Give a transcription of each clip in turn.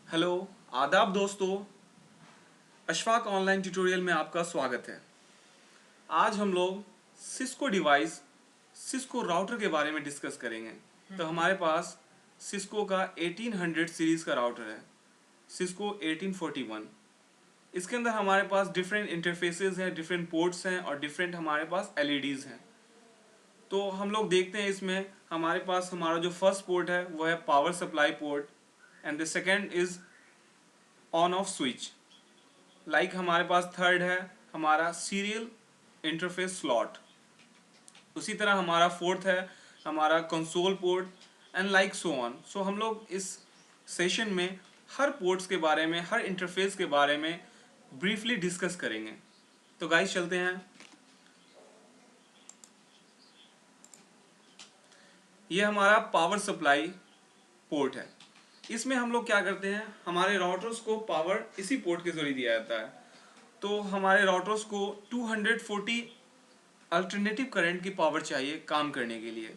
Hello, आदाब दोस्तों। Ashfaq online tutorial में आपका स्वागत है। आज हम लोग सिस्को डिवाइस, सिस्को राउटर के बारे में डिस्कस करेंगे। तो हमारे पास सिस्को का 1800 सीरीज़ का राउटर है, सिस्को 1841। इसके अंदर हमारे पास डिफरेंट इंटरफेसेस हैं, डिफरेंट पोर्ट्स हैं और डिफरेंट हमारे पास एलईडीज़ हैं। तो हम लोग देखते हैं इसमें हमारे पास हमारा जो फर्स्ट पोर्ट है वो है power supply port and the second is on off switch. Like हमारे पास थर्ड है हमारा सीरियल इंटरफेस स्लॉट। उसी तरह हमारा फोर्थ है हमारा console port and like so on. So हम लोग इस सेशन में हर पोर्ट्स के बारे में, हर इंटरफेस के बारे में ब्रीफली डिस्कस करेंगे। तो गाइस चलते हैं। ये हमारा पावर सप्लाई पोर्ट है। इसमें हम लोग क्या करते हैं, हमारे राउटर्स को पावर इसी पोर्ट के जरिए दिया जाता है। तो हमारे राउटर्स को 240 अल्टरनेटिव करंट की पावर चाहिए काम करने के लिए।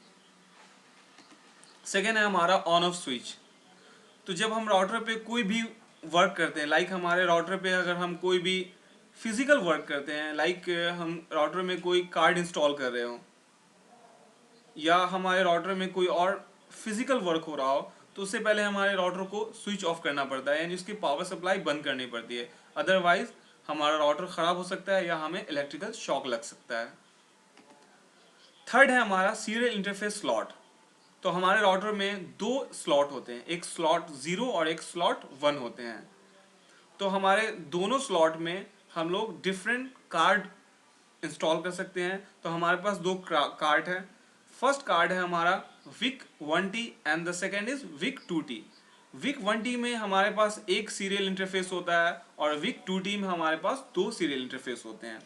सेकेंड है हमारा ऑन ऑफ स्विच। तो जब हम राउटर पे कोई भी वर्क करते हैं, लाइक हमारे राउटर पे अगर हम कोई भी फिजिकल वर्क करते हैं, लाइक हम राउटर में कोई कार्ड इंस्टॉल कर रहे हो या हमारे राउटर में कोई और फिजिकल वर्क हो रहा हो, तो उससे पहले हमारे राउटर को स्विच ऑफ करना पड़ता है, यानी उसकी पावर सप्लाई बंद करनी पड़ती है। अदरवाइज हमारा राउटर ख़राब हो सकता है या हमें इलेक्ट्रिकल शॉक लग सकता है। थर्ड है हमारा सीरियल इंटरफेस स्लॉट। तो हमारे राउटर में दो स्लॉट होते हैं, एक स्लॉट 0 और एक स्लॉट 1 होते हैं। तो हमारे दोनों स्लॉट में हम लोग डिफरेंट कार्ड इंस्टॉल कर सकते हैं। तो हमारे पास दो कार्ड है। फर्स्ट कार्ड है हमारा week 1T and the second is week 2T। Week 1T में हमारे पास एक सीरियल इंटरफेस होता है और विक 2T में हमारे पास दो सीरियल इंटरफेस होते हैं।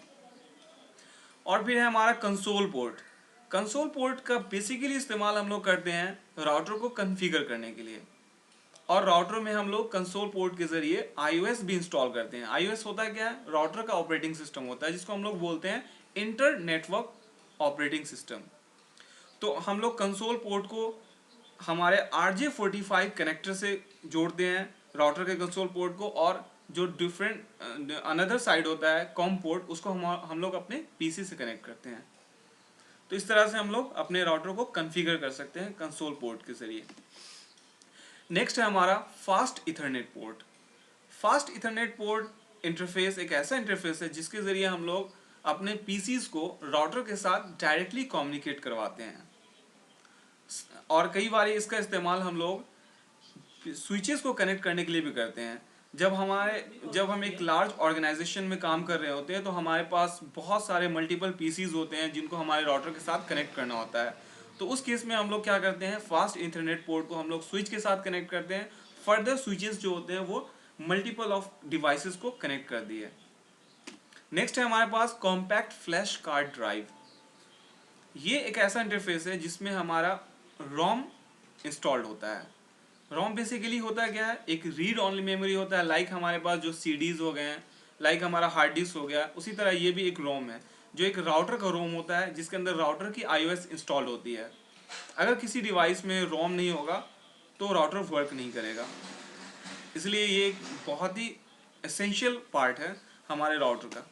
और फिर है हमारा कंसोल पोर्ट। कंसोल पोर्ट का बेसिकली इस्तेमाल हम लोग करते हैं राउटर को कॉन्फ़िगर करने के लिए, और राउटर में हम लोग कंसोल पोर्ट के जरिए iOS भी इंस्टॉल करते हैं। iOS होता है क्या है, राउटर का ऑपरेटिंग सिस्टम होता है, जिसको हम लोग बोलते हैं इंटर नेटवर्क ऑपरेटिंग सिस्टम। तो हम लोग कंसोल पोर्ट को हमारे RJ45 कनेक्टर से जोड़ते हैं राउटर के कंसोल पोर्ट को, और जो डिफरेंट अनदर साइड होता है कॉम पोर्ट, उसको हम लोग अपने पीसी से कनेक्ट करते हैं। तो इस तरह से हम लोग अपने राउटर को कॉन्फ़िगर कर सकते हैं कंसोल पोर्ट के जरिए। नेक्स्ट है हमारा fast Ethernet port. Fast Ethernet port interface एक ऐसा इंटरफेस है जिसके जरिए हम लोग अपने पीसीज को राउटर के साथ डायरेक्टली कम्युनिकेट करवाते हैं, और कई बार इसका इस्तेमाल हम लोग स्विचेस को कनेक्ट करने के लिए भी करते हैं। जब हम एक लार्ज ऑर्गेनाइजेशन में काम कर रहे होते हैं तो हमारे पास बहुत सारे मल्टीपल पीसीज होते हैं जिनको हमारे राउटर के साथ कनेक्ट करना होता है। तो उस केस में हम लोग क्या करते हैं, फास्ट इंटरनेट पोर्ट को हम लोग स्विच के साथ कनेक्ट करते हैं। फर्दर स्विचेस जो होते हैं वो मल्टीपल ऑफ डिवाइसेस को कनेक्ट कर दिए। नेक्स्ट है हमारे पास कॉम्पैक्ट फ्लैश कार्ड ड्राइव। ये एक ऐसा इंटरफेस है जिसमें हमारा रोम इंस्टॉल्ड होता है। रोम बेसिकली होता क्या है, एक रीड ऑनली मेमोरी होता है, लाइक हमारे पास जो सीडीज हो गए हैं, लाइक हमारा हार्ड डिस्क हो गया, उसी तरह ये भी एक रोम है जो एक राउटर का रोम होता है, जिसके अंदर राउटर की iOS इंस्टॉल होती है। अगर किसी डिवाइस में रोम नहीं होगा तो राउटर वर्क नहीं करेगा, इसलिए ये एक बहुत ही एसेंशियल पार्ट है हमारे राउटर का।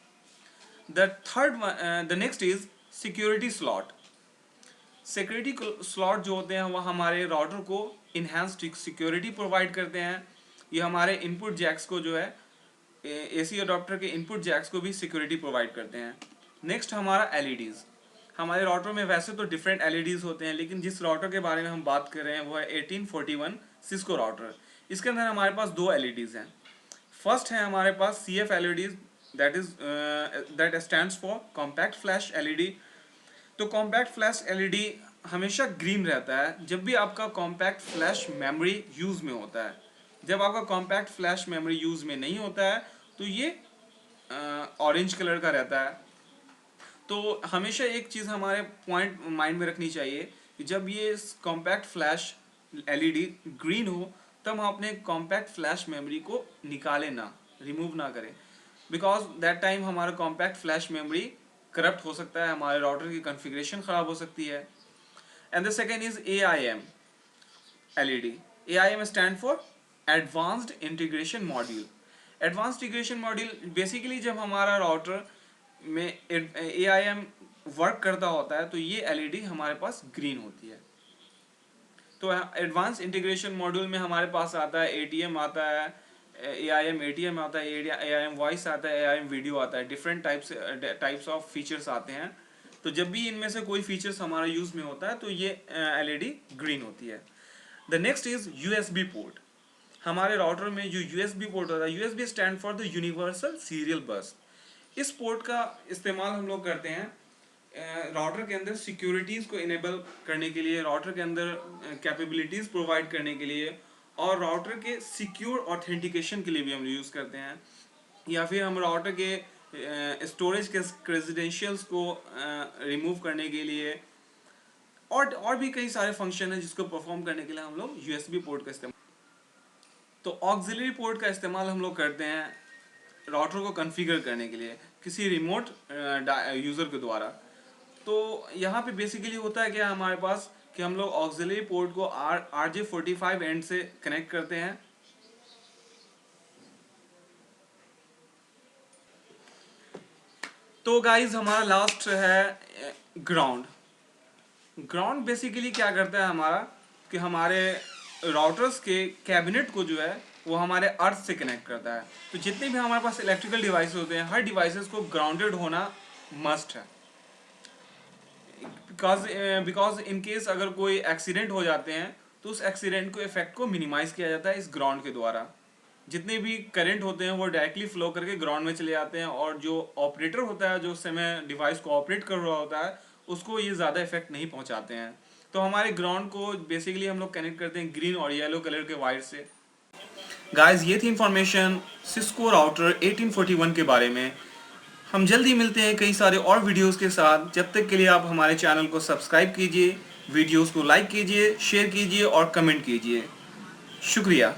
The next is security slot. Security slot जो होते हैं वह हमारे राउटर को इन्हांस्ड सिक्योरिटी प्रोवाइड करते हैं। ये हमारे इनपुट जैक्स को जो है एसी अडॉप्टर के इनपुट जैक्स को भी सिक्योरिटी प्रोवाइड करते हैं। नेक्स्ट हमारा एलईडीज़। हमारे राउटर में वैसे तो डिफरेंट एलईडीज़ होते हैं, लेकिन जिस राउटर के बारे में हम बात कर रहे हैं वो है 1841 सिस्को राउटर। इसके अंदर हमारे पास दो एलईडीज़ हैं। फर्स्ट है हमारे पास CF LEDs, that stands for compact flash LED. तो कॉम्पैक्ट फ्लैश एलईडी हमेशा ग्रीन रहता है जब भी आपका कॉम्पैक्ट फ्लैश मेमोरी यूज़ में होता है। जब आपका कॉम्पैक्ट फ्लैश मेमोरी यूज़ में नहीं होता है तो ये ऑरेंज कलर का रहता है। तो हमेशा एक चीज़ हमारे पॉइंट माइंड में रखनी चाहिए कि जब ये कॉम्पैक्ट फ्लैश एलईडी ग्रीन हो तब हम अपने कॉम्पैक्ट फ्लैश मेमोरी को निकालें ना, रिमूव ना करें, बिकॉज दैट टाइम हमारा कॉम्पैक्ट फ्लैश मेमोरी करप्ट हो सकता है, हमारे राउटर की कॉन्फ़िगरेशन ख़राब हो सकती है। And the second is AIM LED। AIM stand for advanced integration module. Advanced integration module basically जब हमारा राउटर में AIM वर्क करता होता है तो ये एलईडी हमारे पास ग्रीन होती है। तो एडवांस इंटीग्रेशन मॉड्यूल में हमारे पास आता है ATM आता है, AIM ATM आता है, AIM वॉइस आता है, AIM वीडियो आता है, डिफरेंट टाइप्स ऑफ फीचर्स आते हैं। तो जब भी इनमें से कोई फीचर्स हमारा यूज में होता है तो ये एलईडी ग्रीन होती है। The next is USB port. हमारे राउटर में जो USB पोर्ट होता है, USB stand for the universal serial बस। इस पोर्ट का इस्तेमाल हम लोग करते हैं राउटर के अंदर सिक्योरिटीज़ को इनेबल करने के लिए, राउटर के अंदर कैपेबिलिटीज़ प्रोवाइड करने के लिए, और राउटर के सिक्योर ऑथेंटिकेशन के लिए भी हम यूज़ करते हैं, या फिर हम राउटर के स्टोरेज के क्रेडेंशियल्स को रिमूव करने के लिए, और भी कई सारे फंक्शन हैं जिसको परफॉर्म करने के लिए हम लोग USB पोर्ट का इस्तेमाल। तो ऑक्सिलरी पोर्ट का इस्तेमाल हम लोग करते हैं राउटर को कॉन्फ़िगर करने के लिए किसी रिमोट यूज़र के द्वारा। तो यहाँ पे बेसिकली होता है क्या हमारे पास कि हम लोग ऑक्सिलरी पोर्ट को RJ45 एंड से कनेक्ट करते हैं। तो गाइज हमारा लास्ट है ग्राउंड। ग्राउंड बेसिकली क्या करता है हमारा कि हमारे राउटर्स के कैबिनेट को जो है वो हमारे अर्थ से कनेक्ट करता है। तो जितने भी हमारे पास इलेक्ट्रिकल डिवाइसेस होते हैं, हर डिवाइसेस को ग्राउंडेड होना मस्ट है। बिकॉज इन केस अगर कोई एक्सीडेंट हो जाते हैं तो उस एक्सीडेंट को इफेक्ट को मिनिमाइज किया जाता है इस ग्राउंड के द्वारा। जितने भी करंट होते हैं वो डायरेक्टली फ्लो करके ग्राउंड में चले जाते हैं, और जो ऑपरेटर होता है जो उस समय डिवाइस को ऑपरेट कर रहा होता है उसको ये ज़्यादा इफेक्ट नहीं पहुंचाते हैं। तो हमारे ग्राउंड को बेसिकली हम लोग कनेक्ट करते हैं ग्रीन और येलो कलर के वायर से। गाइस ये थी इंफॉर्मेशन सिस्को राउटर 1841 के बारे में। हम जल्दी मिलते हैं कई सारे और वीडियोस के साथ। जब तक के लिए आप हमारे चैनल को सब्सक्राइब कीजिए, वीडियोस को लाइक कीजिए, शेयर कीजिए और कमेंट कीजिए। शुक्रिया।